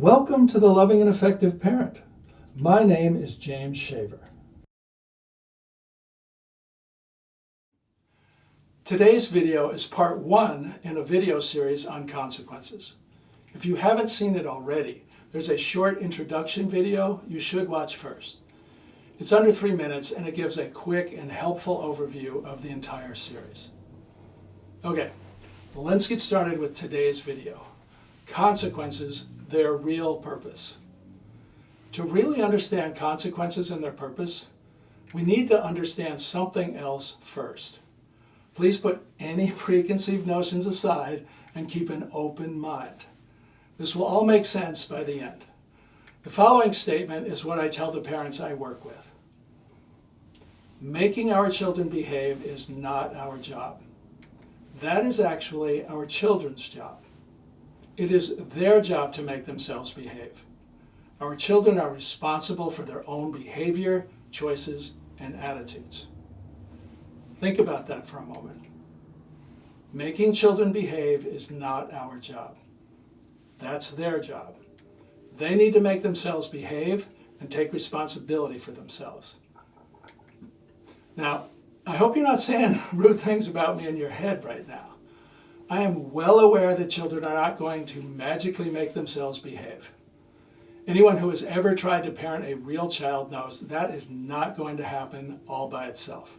Welcome to The Loving and Effective Parent. My name is James Shaver. Today's video is part 1 in a video series on consequences. If you haven't seen it already, there's a short introduction video you should watch first. It's under 3 minutes and it gives a quick and helpful overview of the entire series. Okay, let's get started with today's video. Consequences, their real purpose. To really understand consequences and their purpose, we need to understand something else first. Please put any preconceived notions aside and keep an open mind. This will all make sense by the end. The following statement is what I tell the parents I work with. Making our children behave is not our job. That is actually our children's job. It is their job to make themselves behave. Our children are responsible for their own behavior, choices, and attitudes. Think about that for a moment. Making children behave is not our job. That's their job. They need to make themselves behave and take responsibility for themselves. Now, I hope you're not saying rude things about me in your head right now. I am well aware that children are not going to magically make themselves behave. Anyone who has ever tried to parent a real child knows that is not going to happen all by itself.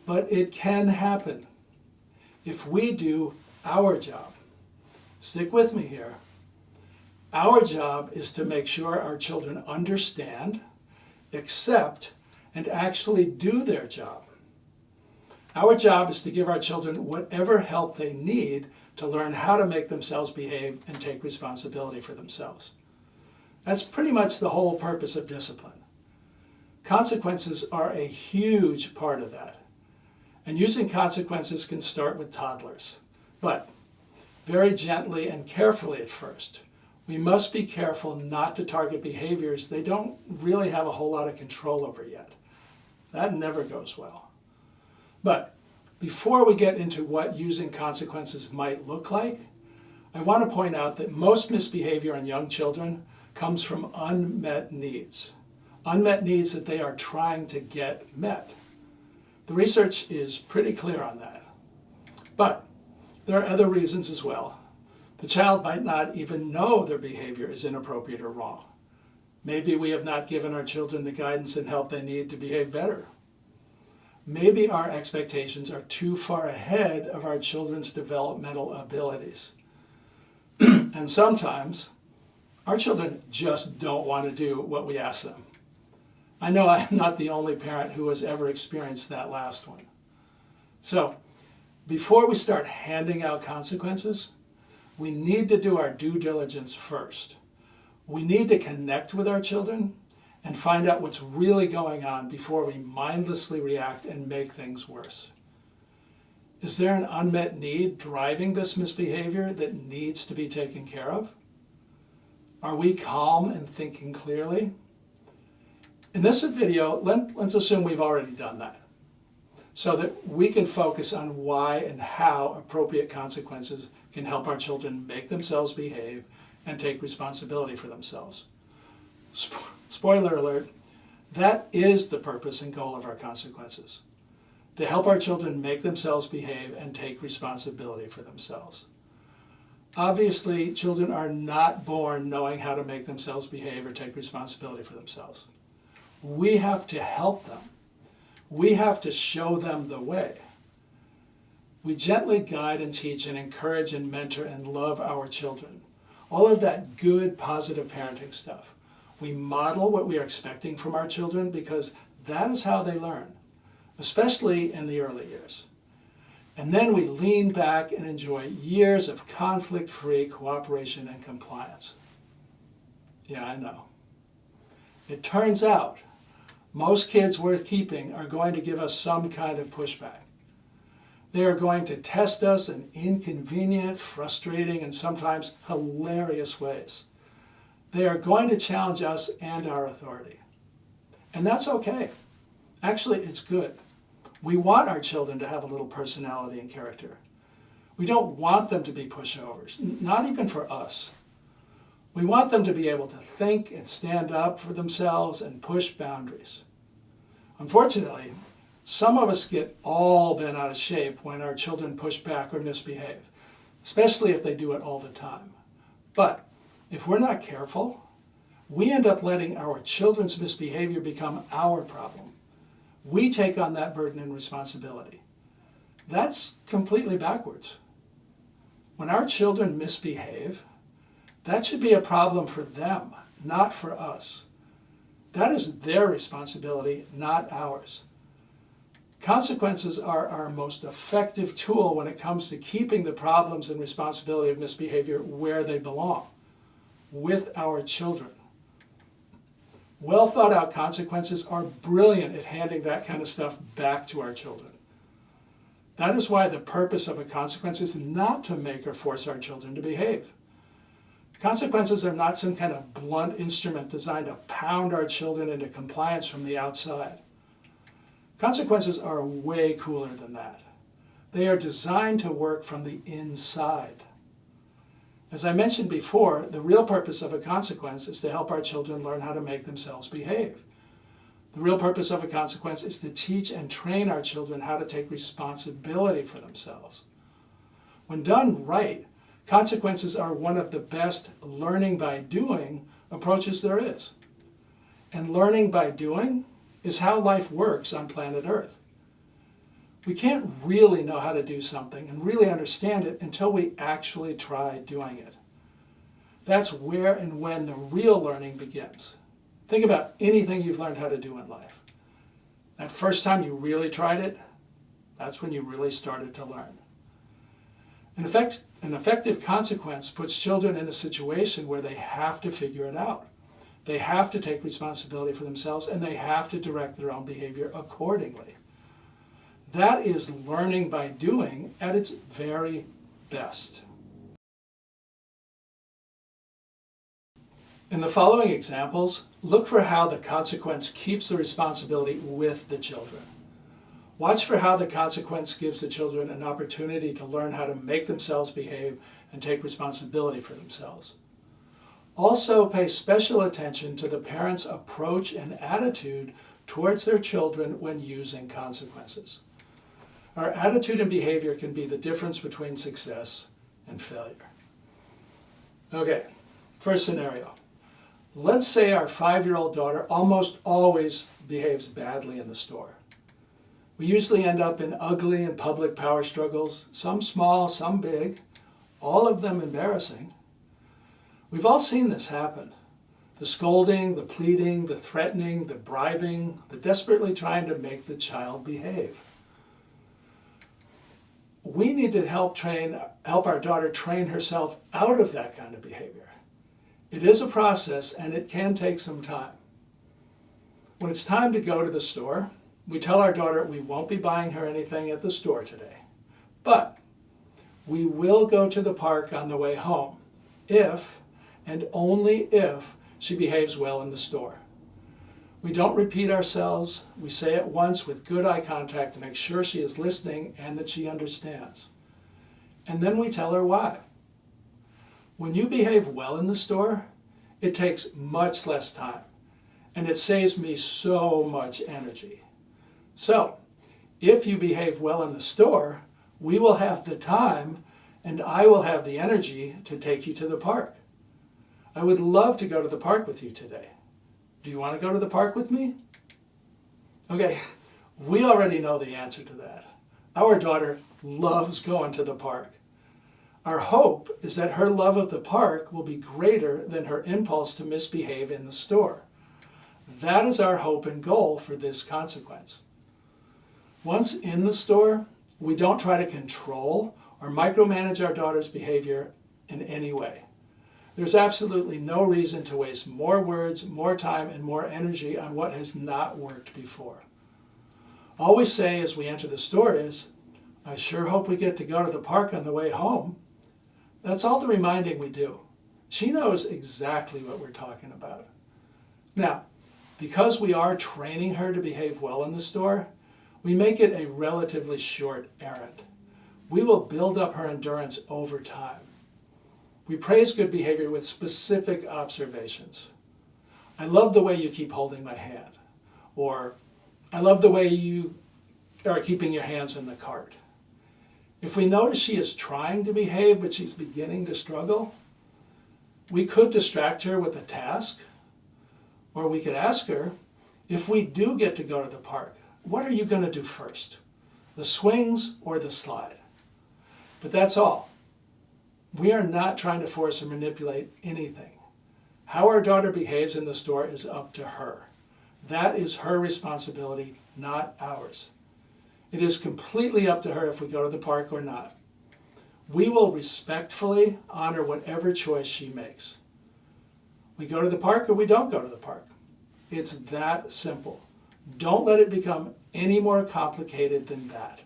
But it can happen if we do our job. Stick with me here. Our job is to make sure our children understand, accept, and actually do their job. Our job is to give our children whatever help they need to learn how to make themselves behave and take responsibility for themselves. That's pretty much the whole purpose of discipline. Consequences are a huge part of that. And using consequences can start with toddlers. But very gently and carefully at first. We must be careful not to target behaviors they don't really have a whole lot of control over yet. That never goes well. But before we get into what using consequences might look like, I want to point out that most misbehavior in young children comes from unmet needs. Unmet needs that they are trying to get met. The research is pretty clear on that. But there are other reasons as well. The child might not even know their behavior is inappropriate or wrong. Maybe we have not given our children the guidance and help they need to behave better. Maybe our expectations are too far ahead of our children's developmental abilities. And sometimes our children just don't want to do what we ask them. I know I'm not the only parent who has ever experienced that last one. So, before we start handing out consequences, we need to do our due diligence first. We need to connect with our children and find out what's really going on before we mindlessly react and make things worse. Is there an unmet need driving this misbehavior that needs to be taken care of? Are we calm and thinking clearly? In this video, let's assume we've already done that, so that we can focus on why and how appropriate consequences can help our children make themselves behave and take responsibility for themselves. Spoiler alert, that is the purpose and goal of our consequences, to help our children make themselves behave and take responsibility for themselves. Obviously, children are not born knowing how to make themselves behave or take responsibility for themselves. We have to help them. We have to show them the way. We gently guide and teach and encourage and mentor and love our children. All of that good, positive parenting stuff. We model what we are expecting from our children because that is how they learn, especially in the early years. And then we lean back and enjoy years of conflict-free cooperation and compliance. Yeah, I know. It turns out most kids worth keeping are going to give us some kind of pushback. They are going to test us in inconvenient, frustrating, and sometimes hilarious ways. They are going to challenge us and our authority. And that's okay. Actually, it's good. We want our children to have a little personality and character. We don't want them to be pushovers, not even for us. We want them to be able to think and stand up for themselves and push boundaries. Unfortunately, some of us get all bent out of shape when our children push back or misbehave, especially if they do it all the time. But if we're not careful, we end up letting our children's misbehavior become our problem. We take on that burden and responsibility. That's completely backwards. When our children misbehave, that should be a problem for them, not for us. That is their responsibility, not ours. Consequences are our most effective tool when it comes to keeping the problems and responsibility of misbehavior where they belong, with our children. Well thought out consequences are brilliant at handing that kind of stuff back to our children. That is why the purpose of a consequence is not to make or force our children to behave. Consequences are not some kind of blunt instrument designed to pound our children into compliance from the outside. Consequences are way cooler than that. They are designed to work from the inside. As I mentioned before, the real purpose of a consequence is to help our children learn how to make themselves behave. The real purpose of a consequence is to teach and train our children how to take responsibility for themselves. When done right, consequences are one of the best learning by doing approaches there is. And learning by doing is how life works on planet Earth. We can't really know how to do something and really understand it until we actually try doing it. That's where and when the real learning begins. Think about anything you've learned how to do in life. That first time you really tried it, that's when you really started to learn. An effective consequence puts children in a situation where they have to figure it out. They have to take responsibility for themselves, and they have to direct their own behavior accordingly. That is learning by doing at its very best. In the following examples, look for how the consequence keeps the responsibility with the children. Watch for how the consequence gives the children an opportunity to learn how to make themselves behave and take responsibility for themselves. Also, pay special attention to the parents' approach and attitude towards their children when using consequences. Our attitude and behavior can be the difference between success and failure. Okay, first scenario. Let's say our 5-year-old daughter almost always behaves badly in the store. We usually end up in ugly and public power struggles, some small, some big, all of them embarrassing. We've all seen this happen. The scolding, the pleading, the threatening, the bribing, the desperately trying to make the child behave. We need to help our daughter train herself out of that kind of behavior. It is a process and it can take some time. When it's time to go to the store, we tell our daughter we won't be buying her anything at the store today. But we will go to the park on the way home if, and only if, she behaves well in the store. We don't repeat ourselves. We say it once with good eye contact to make sure she is listening and that she understands. And then we tell her why. When you behave well in the store, it takes much less time, and it saves me so much energy. So, if you behave well in the store, we will have the time and I will have the energy to take you to the park. I would love to go to the park with you today. Do you want to go to the park with me? Okay, we already know the answer to that. Our daughter loves going to the park. Our hope is that her love of the park will be greater than her impulse to misbehave in the store. That is our hope and goal for this consequence. Once in the store, we don't try to control or micromanage our daughter's behavior in any way. There's absolutely no reason to waste more words, more time, and more energy on what has not worked before. All we say as we enter the store is, I sure hope we get to go to the park on the way home. That's all the reminding we do. She knows exactly what we're talking about. Now, because we are training her to behave well in the store, we make it a relatively short errand. We will build up her endurance over time. We praise good behavior with specific observations. I love the way you keep holding my hand. Or, I love the way you are keeping your hands in the cart. If we notice she is trying to behave, but she's beginning to struggle, we could distract her with a task, or we could ask her, if we do get to go to the park, what are you going to do first? The swings or the slide? But that's all. We are not trying to force or manipulate anything. How our daughter behaves in the store is up to her. That is her responsibility, not ours. It is completely up to her if we go to the park or not. We will respectfully honor whatever choice she makes. We go to the park or we don't go to the park. It's that simple. Don't let it become any more complicated than that.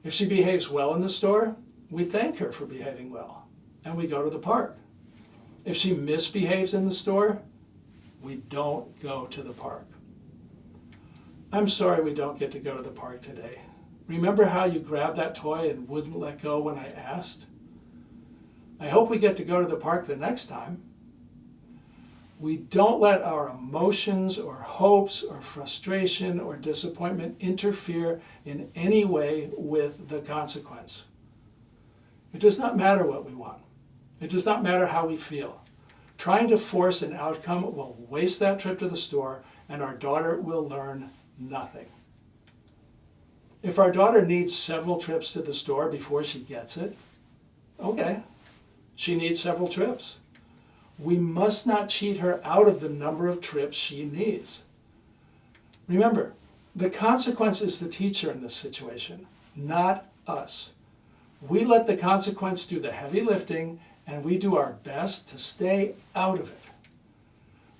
If she behaves well in the store, we thank her for behaving well, and we go to the park. If she misbehaves in the store, we don't go to the park. I'm sorry we don't get to go to the park today. Remember how you grabbed that toy and wouldn't let go when I asked? I hope we get to go to the park the next time. We don't let our emotions or hopes or frustration or disappointment interfere in any way with the consequence. It does not matter what we want. It does not matter how we feel. Trying to force an outcome will waste that trip to the store, and our daughter will learn nothing. If our daughter needs several trips to the store before she gets it, okay, she needs several trips. We must not cheat her out of the number of trips she needs. Remember, the consequence is the teacher in this situation, not us. We let the consequence do the heavy lifting, and we do our best to stay out of it.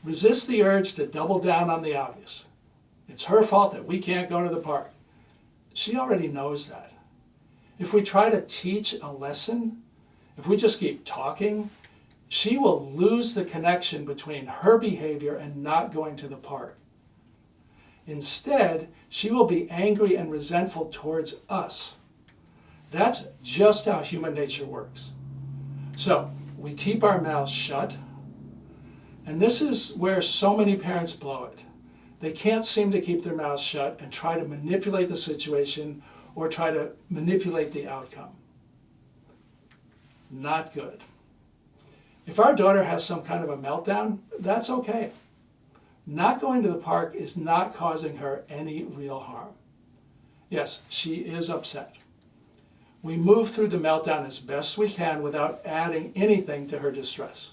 Resist the urge to double down on the obvious. It's her fault that we can't go to the park. She already knows that. If we try to teach a lesson, if we just keep talking, she will lose the connection between her behavior and not going to the park. Instead, she will be angry and resentful towards us. That's just how human nature works. So, we keep our mouths shut, and this is where so many parents blow it. They can't seem to keep their mouths shut and try to manipulate the situation or try to manipulate the outcome. Not good. If our daughter has some kind of a meltdown, that's okay. Not going to the park is not causing her any real harm. Yes, she is upset. We move through the meltdown as best we can without adding anything to her distress.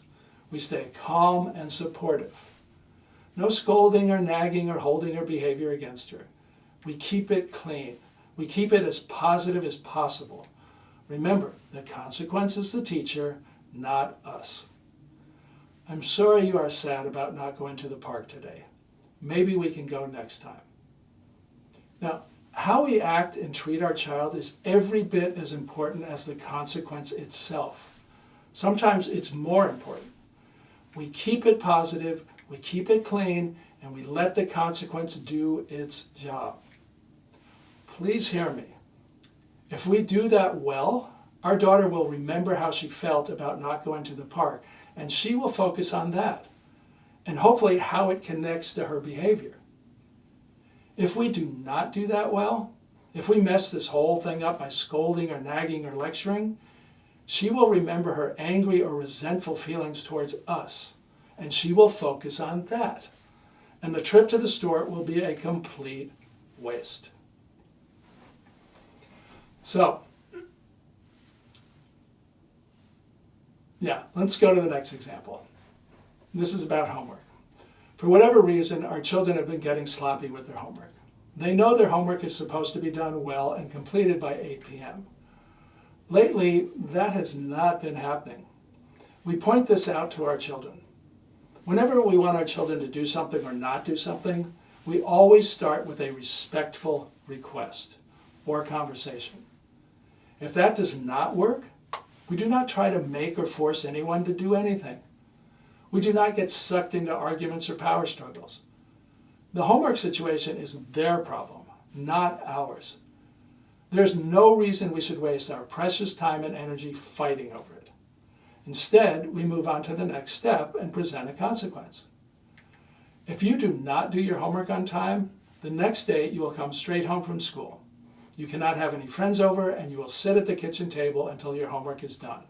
We stay calm and supportive. No scolding or nagging or holding her behavior against her. We keep it clean. We keep it as positive as possible. Remember, the consequence is the teacher, not us. I'm sorry you are sad about not going to the park today. Maybe we can go next time. Now, how we act and treat our child is every bit as important as the consequence itself. Sometimes it's more important. We keep it positive, we keep it clean, and we let the consequence do its job. Please hear me. If we do that well, our daughter will remember how she felt about not going to the park, and she will focus on that, and hopefully how it connects to her behavior. If we do not do that well, if we mess this whole thing up by scolding or nagging or lecturing, she will remember her angry or resentful feelings towards us, and she will focus on that. And the trip to the store will be a complete waste. So, let's go to the next example. This is about homework. For whatever reason, our children have been getting sloppy with their homework. They know their homework is supposed to be done well and completed by 8 p.m. Lately, that has not been happening. We point this out to our children. Whenever we want our children to do something or not do something, we always start with a respectful request or conversation. If that does not work, we do not try to make or force anyone to do anything. We do not get sucked into arguments or power struggles. The homework situation is their problem, not ours. There's no reason we should waste our precious time and energy fighting over it. Instead, we move on to the next step and present a consequence. If you do not do your homework on time, the next day you will come straight home from school. You cannot have any friends over, and you will sit at the kitchen table until your homework is done.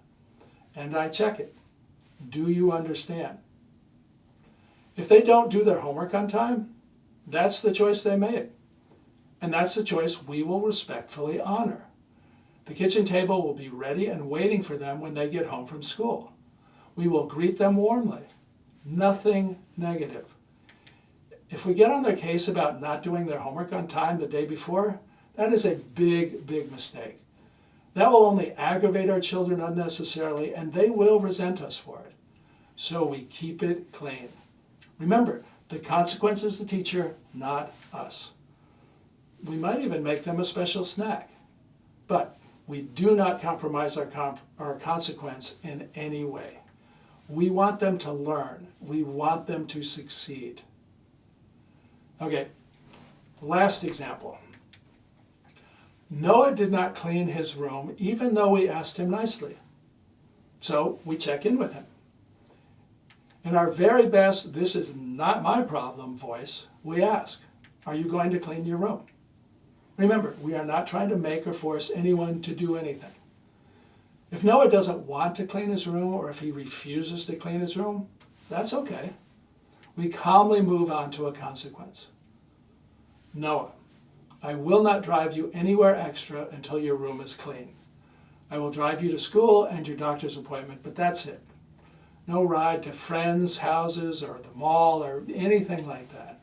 And I check it. Do you understand? If they don't do their homework on time, that's the choice they made. And that's the choice we will respectfully honor. The kitchen table will be ready and waiting for them when they get home from school. We will greet them warmly. Nothing negative. If we get on their case about not doing their homework on time the day before, that is a big, big mistake. That will only aggravate our children unnecessarily, and they will resent us for it. So we keep it clean. Remember, the consequence is the teacher, not us. We might even make them a special snack. But we do not compromise our consequence in any way. We want them to learn. We want them to succeed. Okay, last example. Noah did not clean his room even though we asked him nicely. So we check in with him. In our very best, this is not my problem voice, we ask, are you going to clean your room? Remember, we are not trying to make or force anyone to do anything. If Noah doesn't want to clean his room, or if he refuses to clean his room, that's okay. We calmly move on to a consequence. Noah, I will not drive you anywhere extra until your room is clean. I will drive you to school and your doctor's appointment, but that's it. No ride to friends' houses or the mall or anything like that.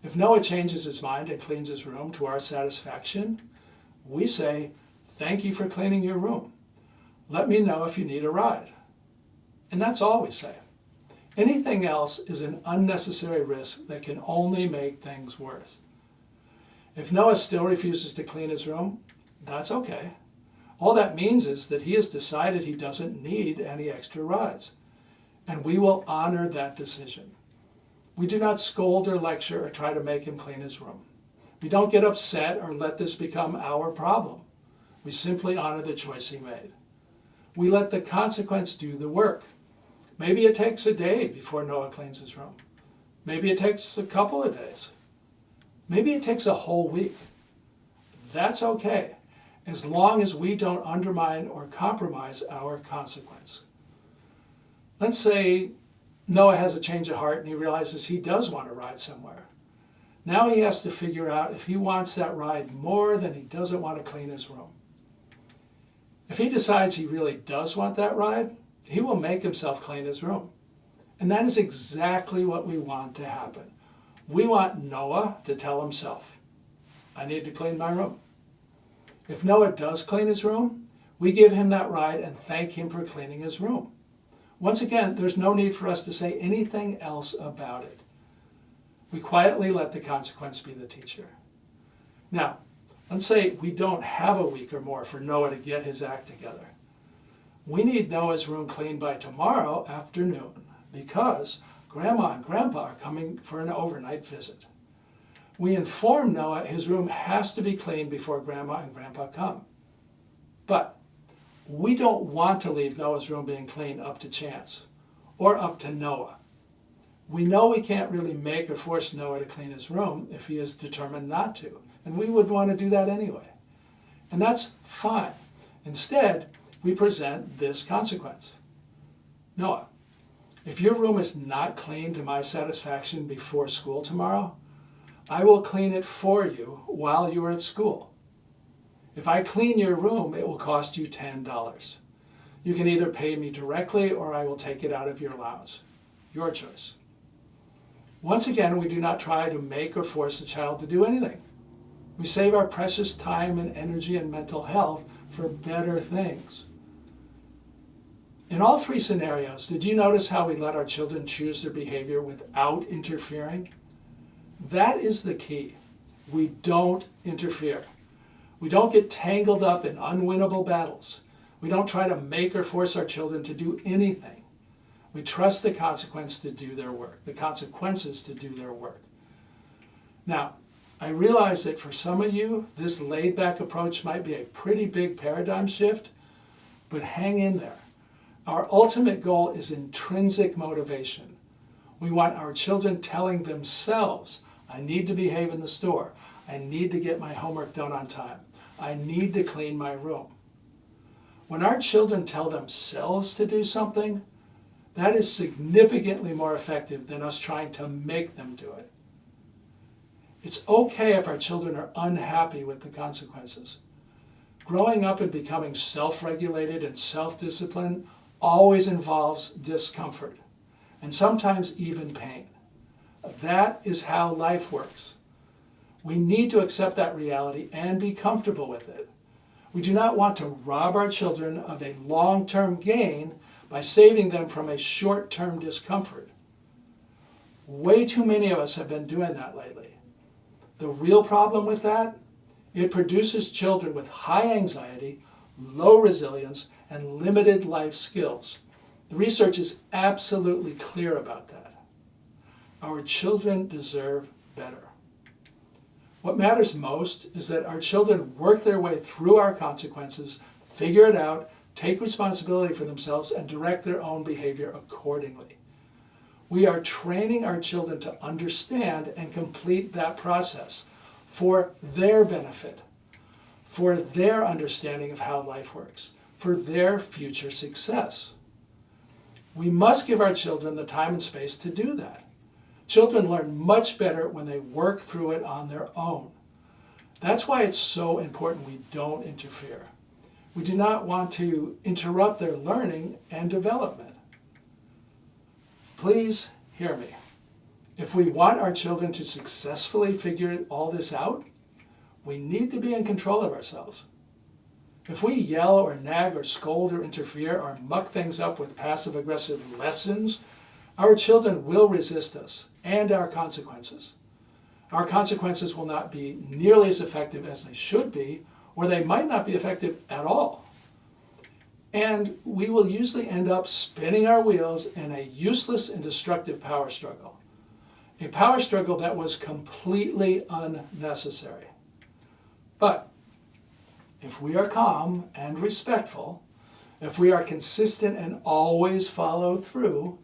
If Noah changes his mind and cleans his room to our satisfaction, we say, thank you for cleaning your room. Let me know if you need a ride. And that's all we say. Anything else is an unnecessary risk that can only make things worse. If Noah still refuses to clean his room, that's okay. All that means is that he has decided he doesn't need any extra rides. And we will honor that decision. We do not scold or lecture or try to make him clean his room. We don't get upset or let this become our problem. We simply honor the choice he made. We let the consequence do the work. Maybe it takes a day before Noah cleans his room. Maybe it takes a couple of days. Maybe it takes a whole week. That's okay, as long as we don't undermine or compromise our consequence. Let's say Noah has a change of heart and he realizes he does want to ride somewhere. Now he has to figure out if he wants that ride more than he doesn't want to clean his room. If he decides he really does want that ride, he will make himself clean his room. And that is exactly what we want to happen. We want Noah to tell himself, I need to clean my room. If Noah does clean his room, we give him that ride and thank him for cleaning his room. Once again, there's no need for us to say anything else about it. We quietly let the consequence be the teacher. Now, let's say we don't have a week or more for Noah to get his act together. We need Noah's room cleaned by tomorrow afternoon because Grandma and Grandpa are coming for an overnight visit. We inform Noah his room has to be cleaned before Grandma and Grandpa come. But we don't want to leave Noah's room being clean up to chance or up to Noah. We know we can't really make or force Noah to clean his room if he is determined not to, and we would want to do that anyway. And that's fine. Instead, we present this consequence. Noah, if your room is not clean to my satisfaction before school tomorrow, I will clean it for you while you are at school. If I clean your room, it will cost you $10. You can either pay me directly or I will take it out of your allowance. Your choice. Once again, we do not try to make or force the child to do anything. We save our precious time and energy and mental health for better things. In all three scenarios, did you notice how we let our children choose their behavior without interfering? That is the key. We don't interfere. We don't get tangled up in unwinnable battles. We don't try to make or force our children to do anything. We trust the consequences to do their work. Now, I realize that for some of you, this laid-back approach might be a pretty big paradigm shift, but hang in there. Our ultimate goal is intrinsic motivation. We want our children telling themselves, I need to behave in the store. I need to get my homework done on time. I need to clean my room. When our children tell themselves to do something, that is significantly more effective than us trying to make them do it. It's okay if our children are unhappy with the consequences. Growing up and becoming self-regulated and self-disciplined always involves discomfort, and sometimes even pain. That is how life works. We need to accept that reality and be comfortable with it. We do not want to rob our children of a long-term gain by saving them from a short-term discomfort. Way too many of us have been doing that lately. The real problem with that, it produces children with high anxiety, low resilience, and limited life skills. The research is absolutely clear about that. Our children deserve better. What matters most is that our children work their way through our consequences, figure it out, take responsibility for themselves, and direct their own behavior accordingly. We are training our children to understand and complete that process for their benefit, for their understanding of how life works, for their future success. We must give our children the time and space to do that. Children learn much better when they work through it on their own. That's why it's so important we don't interfere. We do not want to interrupt their learning and development. Please hear me. If we want our children to successfully figure all this out, we need to be in control of ourselves. If we yell or nag or scold or interfere or muck things up with passive-aggressive lessons, our children will resist us and our consequences. Our consequences will not be nearly as effective as they should be, or they might not be effective at all. And we will usually end up spinning our wheels in a useless and destructive power struggle. A power struggle that was completely unnecessary. But if we are calm and respectful, if we are consistent and always follow through,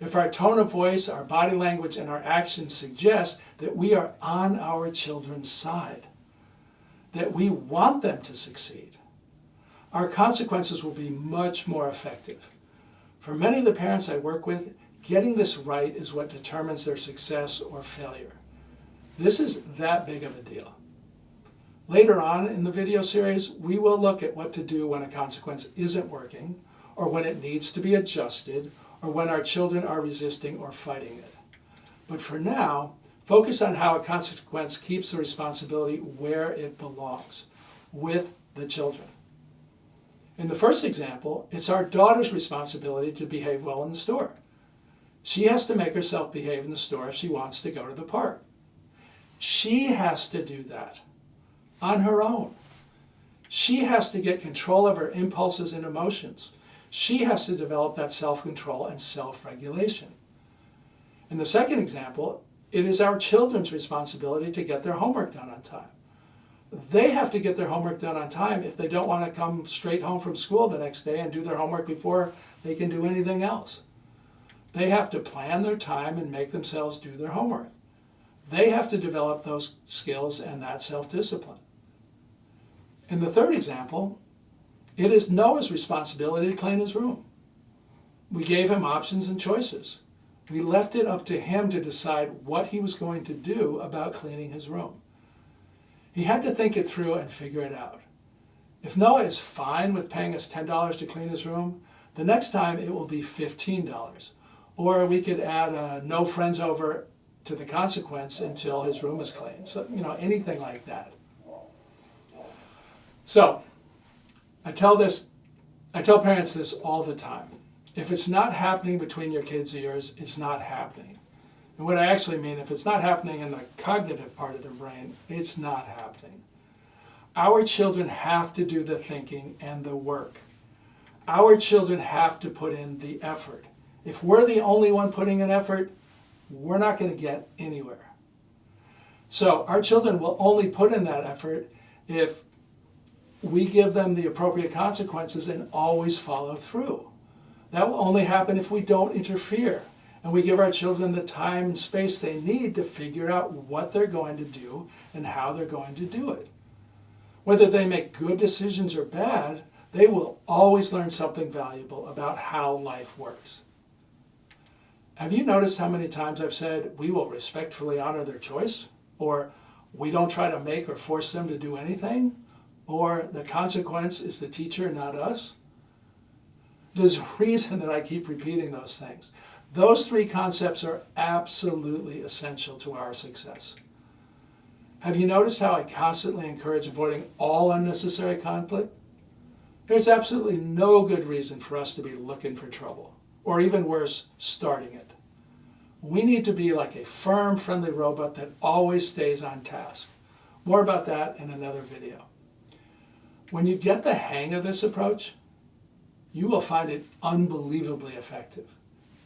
if our tone of voice, our body language, and our actions suggest that we are on our children's side, that we want them to succeed, our consequences will be much more effective. For many of the parents I work with, getting this right is what determines their success or failure. This is that big of a deal. Later on in the video series, we will look at what to do when a consequence isn't working, or when it needs to be adjusted, or when our children are resisting or fighting it. But for now, focus on how a consequence keeps the responsibility where it belongs, with the children. In the first example, it's our daughter's responsibility to behave well in the store. She has to make herself behave in the store if she wants to go to the park. She has to do that on her own. She has to get control of her impulses and emotions. She has to develop that self-control and self-regulation. In the second example, it is our children's responsibility to get their homework done on time. They have to get their homework done on time if they don't want to come straight home from school the next day and do their homework before they can do anything else. They have to plan their time and make themselves do their homework. They have to develop those skills and that self-discipline. In the third example, it is Noah's responsibility to clean his room. We gave him options and choices. We left it up to him to decide what he was going to do about cleaning his room. He had to think it through and figure it out. If Noah is fine with paying us $10 to clean his room, the next time it will be $15. Or we could add no friends over to the consequence until his room is clean. So, anything like that. So, I tell parents this all the time. If it's not happening between your kids' ears, it's not happening. And what I actually mean, if it's not happening in the cognitive part of the brain, it's not happening. Our children have to do the thinking and the work. Our children have to put in the effort. If we're the only one putting in effort, we're not going to get anywhere. So our children will only put in that effort if we give them the appropriate consequences and always follow through. That will only happen if we don't interfere and we give our children the time and space they need to figure out what they're going to do and how they're going to do it. Whether they make good decisions or bad, they will always learn something valuable about how life works. Have you noticed how many times I've said, we will respectfully honor their choice? Or, we don't try to make or force them to do anything? Or, the consequence is the teacher, not us? There's a reason that I keep repeating those things. Those three concepts are absolutely essential to our success. Have you noticed how I constantly encourage avoiding all unnecessary conflict? There's absolutely no good reason for us to be looking for trouble, or even worse, starting it. We need to be like a firm, friendly robot that always stays on task. More about that in another video. When you get the hang of this approach, you will find it unbelievably effective.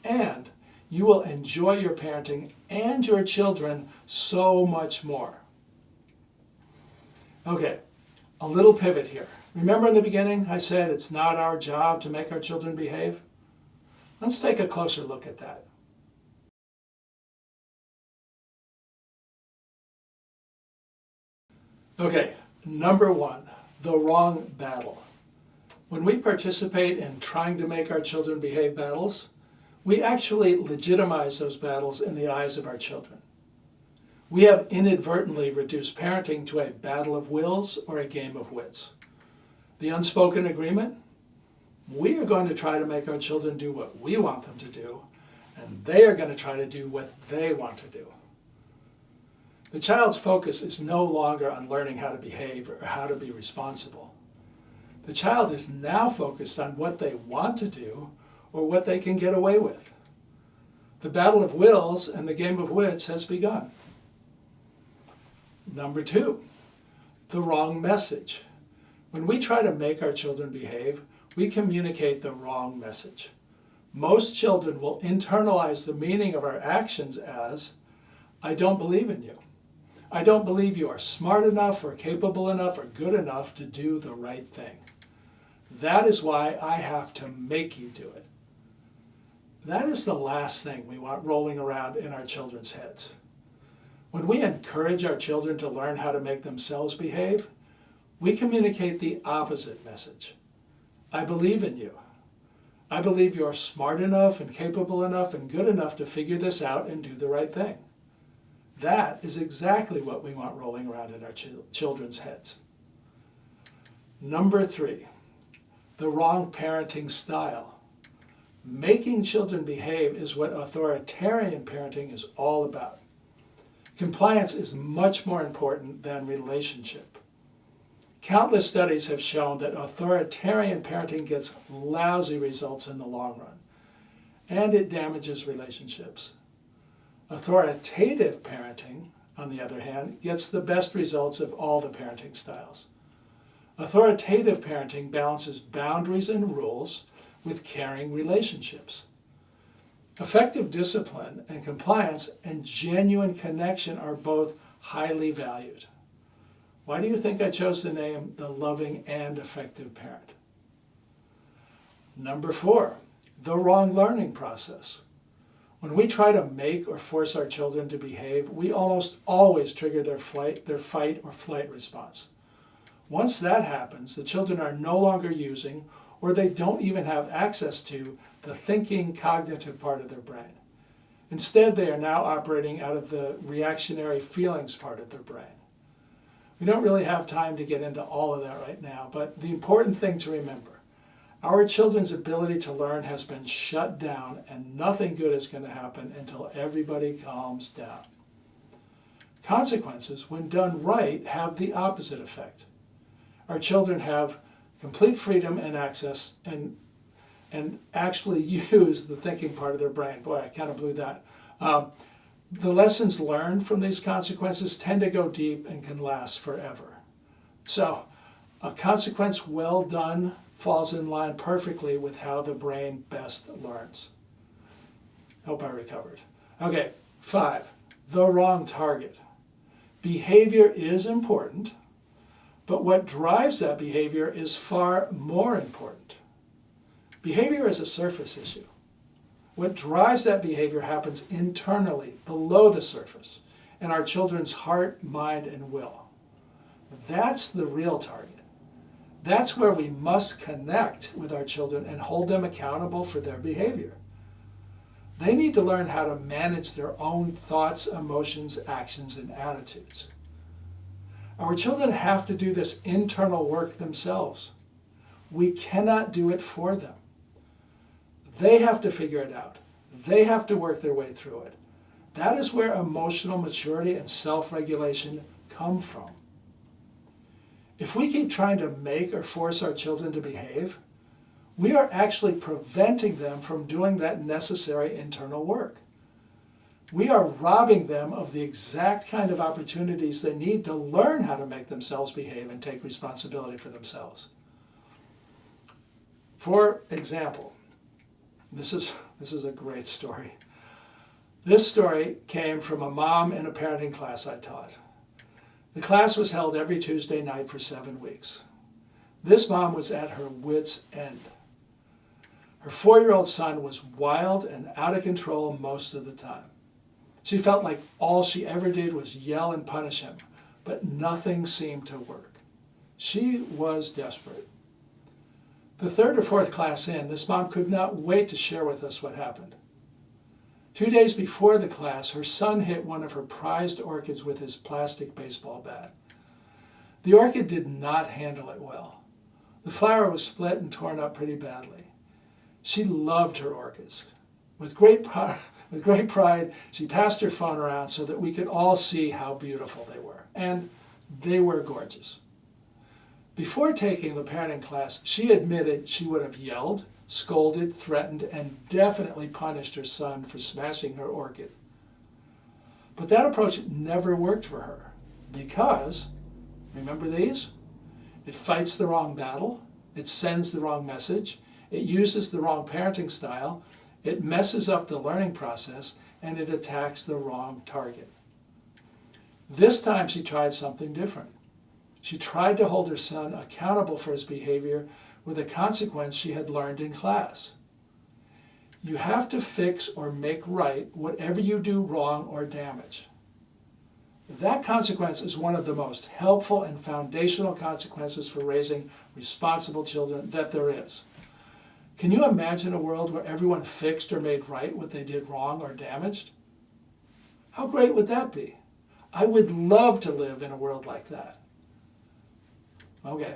And you will enjoy your parenting and your children so much more. Okay, a little pivot here. Remember in the beginning I said it's not our job to make our children behave? Let's take a closer look at that. Okay, number one, the wrong battle. When we participate in trying to make our children behave battles, we actually legitimize those battles in the eyes of our children. We have inadvertently reduced parenting to a battle of wills or a game of wits. The unspoken agreement? We are going to try to make our children do what we want them to do, and they are going to try to do what they want to do. The child's focus is no longer on learning how to behave or how to be responsible. The child is now focused on what they want to do or what they can get away with. The battle of wills and the game of wits has begun. Number two, the wrong message. When we try to make our children behave, we communicate the wrong message. Most children will internalize the meaning of our actions as, I don't believe in you. I don't believe you are smart enough or capable enough or good enough to do the right thing. That is why I have to make you do it. That is the last thing we want rolling around in our children's heads. When we encourage our children to learn how to make themselves behave, we communicate the opposite message. I believe in you. I believe you're smart enough and capable enough and good enough to figure this out and do the right thing. That is exactly what we want rolling around in our children's heads. Number three, the wrong parenting style. Making children behave is what authoritarian parenting is all about. Compliance is much more important than relationship. Countless studies have shown that authoritarian parenting gets lousy results in the long run, and it damages relationships. Authoritative parenting, on the other hand, gets the best results of all the parenting styles. Authoritative parenting balances boundaries and rules with caring relationships. Effective discipline and compliance and genuine connection are both highly valued. Why do you think I chose the name The Loving and Effective Parent? Number four, the wrong learning process. When we try to make or force our children to behave, we almost always trigger their fight or flight response. Once that happens, the children are no longer using, or they don't even have access to, the thinking, cognitive part of their brain. Instead, they are now operating out of the reactionary feelings part of their brain. We don't really have time to get into all of that right now, but the important thing to remember, our children's ability to learn has been shut down and nothing good is going to happen until everybody calms down. Consequences, when done right, have the opposite effect. Our children have complete freedom and access and actually use the thinking part of their brain. Boy, I kind of blew that. The lessons learned from these consequences tend to go deep and can last forever. So, a consequence well done falls in line perfectly with how the brain best learns. Hope I recovered. Okay, 5, the wrong target. Behavior is important, but what drives that behavior is far more important. Behavior is a surface issue. What drives that behavior happens internally, below the surface, in our children's heart, mind, and will. That's the real target. That's where we must connect with our children and hold them accountable for their behavior. They need to learn how to manage their own thoughts, emotions, actions, and attitudes. Our children have to do this internal work themselves. We cannot do it for them. They have to figure it out. They have to work their way through it. That is where emotional maturity and self-regulation come from. If we keep trying to make or force our children to behave, we are actually preventing them from doing that necessary internal work. We are robbing them of the exact kind of opportunities they need to learn how to make themselves behave and take responsibility for themselves. For example, this is a great story. This story came from a mom in a parenting class I taught. The class was held every Tuesday night for 7 weeks. This mom was at her wit's end. Her 4-year-old son was wild and out of control most of the time. She felt like all she ever did was yell and punish him, but nothing seemed to work. She was desperate. The 3rd or 4th class in, this mom could not wait to share with us what happened. 2 days before the class, her son hit one of her prized orchids with his plastic baseball bat. The orchid did not handle it well. The flower was split and torn up pretty badly. She loved her orchids. With great pride, she passed her phone around so that we could all see how beautiful they were. And they were gorgeous. Before taking the parenting class, she admitted she would have yelled, scolded, threatened, and definitely punished her son for smashing her orchid. But that approach never worked for her because, remember these? It fights the wrong battle, it sends the wrong message, it uses the wrong parenting style, it messes up the learning process, and it attacks the wrong target. This time she tried something different. She tried to hold her son accountable for his behavior with a consequence she had learned in class. You have to fix or make right whatever you do wrong or damage. That consequence is one of the most helpful and foundational consequences for raising responsible children that there is. Can you imagine a world where everyone fixed or made right what they did wrong or damaged? How great would that be? I would love to live in a world like that. Okay,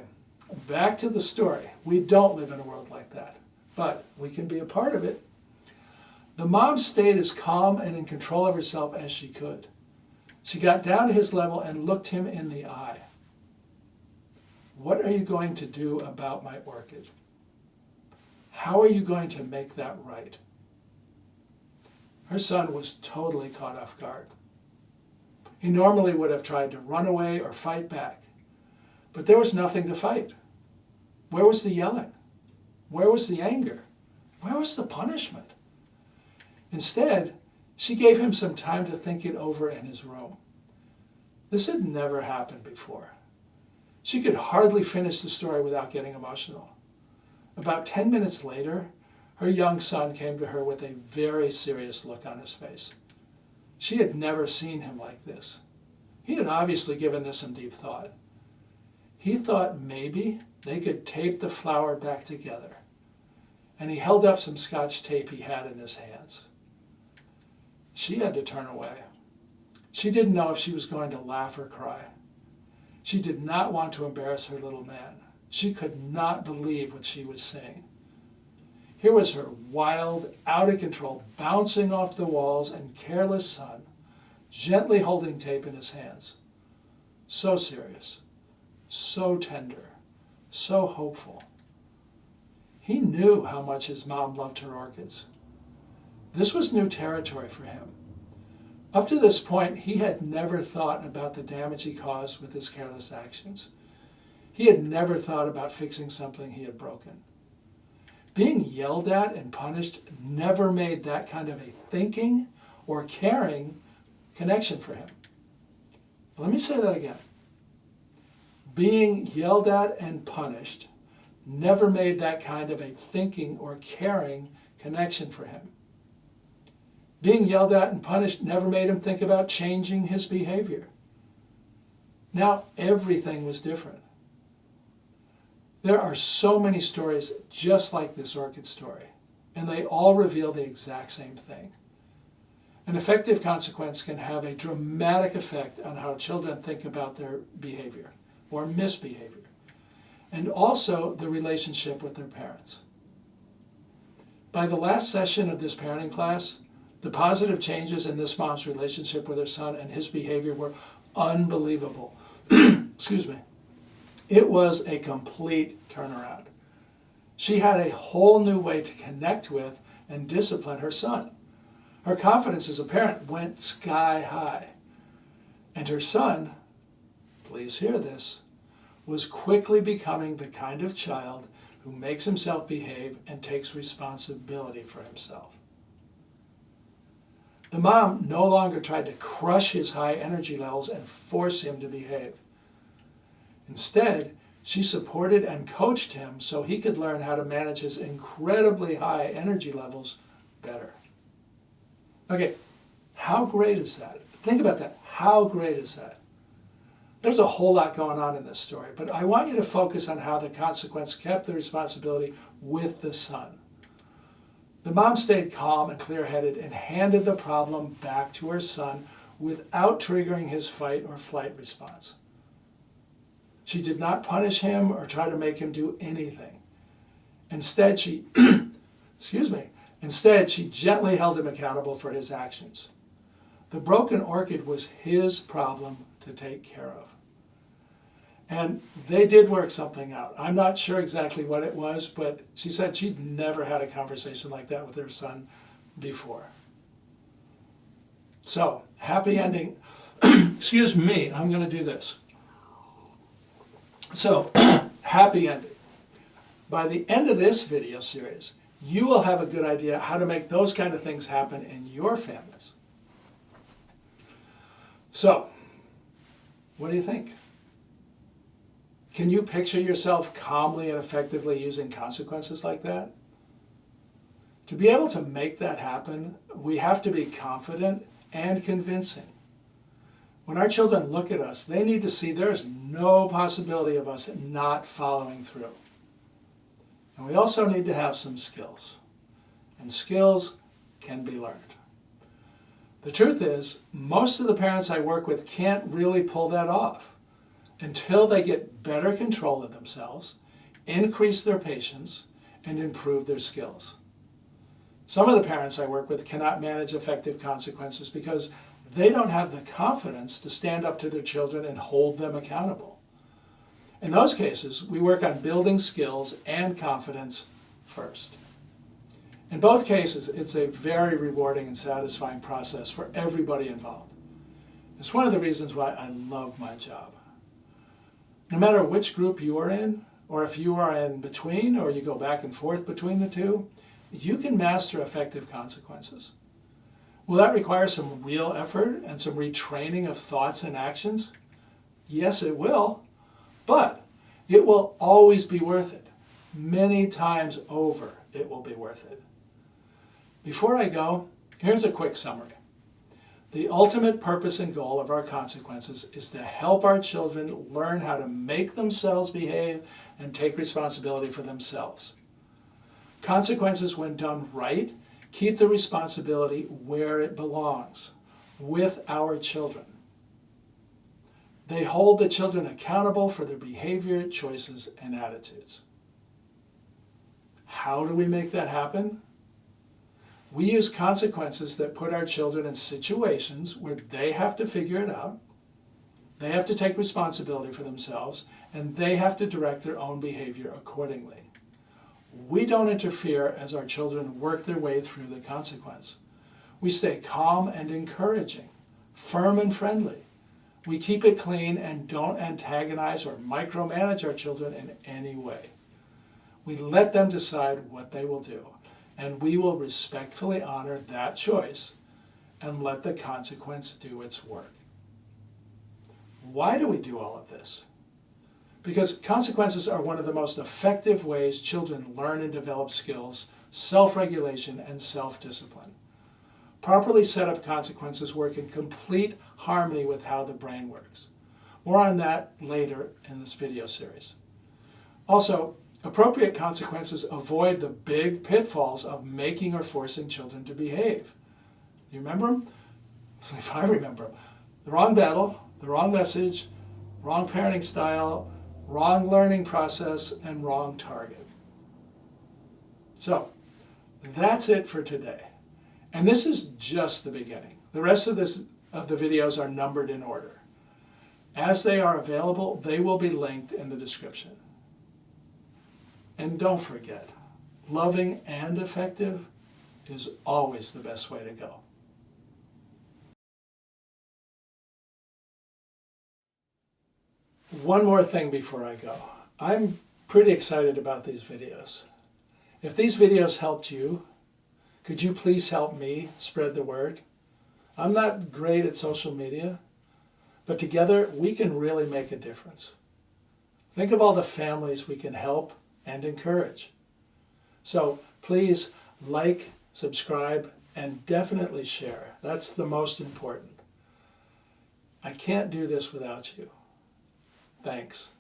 back to the story. We don't live in a world like that, but we can be a part of it. The mom stayed as calm and in control of herself as she could. She got down to his level and looked him in the eye. What are you going to do about my orchid? How are you going to make that right? Her son was totally caught off guard. He normally would have tried to run away or fight back, but there was nothing to fight. Where was the yelling? Where was the anger? Where was the punishment? Instead, she gave him some time to think it over in his room. This had never happened before. She could hardly finish the story without getting emotional. About 10 minutes later, her young son came to her with a very serious look on his face. She had never seen him like this. He had obviously given this some deep thought. He thought maybe they could tape the flower back together, and he held up some Scotch tape he had in his hands. She had to turn away. She didn't know if she was going to laugh or cry. She did not want to embarrass her little man. She could not believe what she was seeing. Here was her wild, out of control, bouncing off the walls and careless son, gently holding tape in his hands. So serious, so tender, so hopeful. He knew how much his mom loved her orchids. This was new territory for him. Up to this point, he had never thought about the damage he caused with his careless actions. He had never thought about fixing something he had broken. Being yelled at and punished never made that kind of a thinking or caring connection for him. Let me say that again. Being yelled at and punished never made that kind of a thinking or caring connection for him. Being yelled at and punished never made him think about changing his behavior. Now everything was different. There are so many stories just like this orchid story, and they all reveal the exact same thing. An effective consequence can have a dramatic effect on how children think about their behavior or misbehavior, and also the relationship with their parents. By the last session of this parenting class, the positive changes in this mom's relationship with her son and his behavior were unbelievable. Excuse me. It was a complete turnaround. She had a whole new way to connect with and discipline her son. Her confidence as a parent went sky high. And her son, please hear this, was quickly becoming the kind of child who makes himself behave and takes responsibility for himself. The mom no longer tried to crush his high energy levels and force him to behave. Instead, she supported and coached him so he could learn how to manage his incredibly high energy levels better. Okay, how great is that? Think about that. How great is that? There's a whole lot going on in this story, but I want you to focus on how the consequence kept the responsibility with the son. The mom stayed calm and clear-headed and handed the problem back to her son without triggering his fight or flight response. She did not punish him or try to make him do anything. Instead, she gently held him accountable for his actions. The broken orchid was his problem to take care of. And they did work something out. I'm not sure exactly what it was, but she said she'd never had a conversation like that with her son before. So, happy ending. Excuse me, I'm going to do this. So, happy ending. By the end of this video series, you will have a good idea how to make those kind of things happen in your families. So, what do you think? Can you picture yourself calmly and effectively using consequences like that? To be able to make that happen, we have to be confident and convincing. When our children look at us, they need to see there's no possibility of us not following through. And we also need to have some skills. And skills can be learned. The truth is, most of the parents I work with can't really pull that off until they get better control of themselves, increase their patience, and improve their skills. Some of the parents I work with cannot manage effective consequences because they don't have the confidence to stand up to their children and hold them accountable. In those cases, we work on building skills and confidence first. In both cases, it's a very rewarding and satisfying process for everybody involved. It's one of the reasons why I love my job. No matter which group you are in, or if you are in between, or you go back and forth between the two, you can master effective consequences. Will that require some real effort and some retraining of thoughts and actions? Yes, it will, but it will always be worth it. Many times over, it will be worth it. Before I go, here's a quick summary. The ultimate purpose and goal of our consequences is to help our children learn how to make themselves behave and take responsibility for themselves. Consequences, when done right, keep the responsibility where it belongs, with our children. They hold the children accountable for their behavior, choices, and attitudes. How do we make that happen? We use consequences that put our children in situations where they have to figure it out, they have to take responsibility for themselves, and they have to direct their own behavior accordingly. We don't interfere as our children work their way through the consequence. We stay calm and encouraging, firm and friendly. We keep it clean and don't antagonize or micromanage our children in any way. We let them decide what they will do, and we will respectfully honor that choice and let the consequence do its work. Why do we do all of this? because consequences are one of the most effective ways children learn and develop skills, self-regulation, and self-discipline. Properly set up consequences work in complete harmony with how the brain works. More on that later in this video series. Also, appropriate consequences avoid the big pitfalls of making or forcing children to behave. You remember them? If I remember them. The wrong battle, the wrong message, wrong parenting style, wrong learning process, and wrong target. So, that's it for today. And this is just the beginning. The rest of the videos are numbered in order. As they are available, they will be linked in the description. And don't forget, loving and effective is always the best way to go. One more thing before I go. I'm pretty excited about these videos. If these videos helped you, could you please help me spread the word? I'm not great at social media, but together we can really make a difference. Think of all the families we can help and encourage. So please like, subscribe, and definitely share. That's the most important. I can't do this without you. Thanks.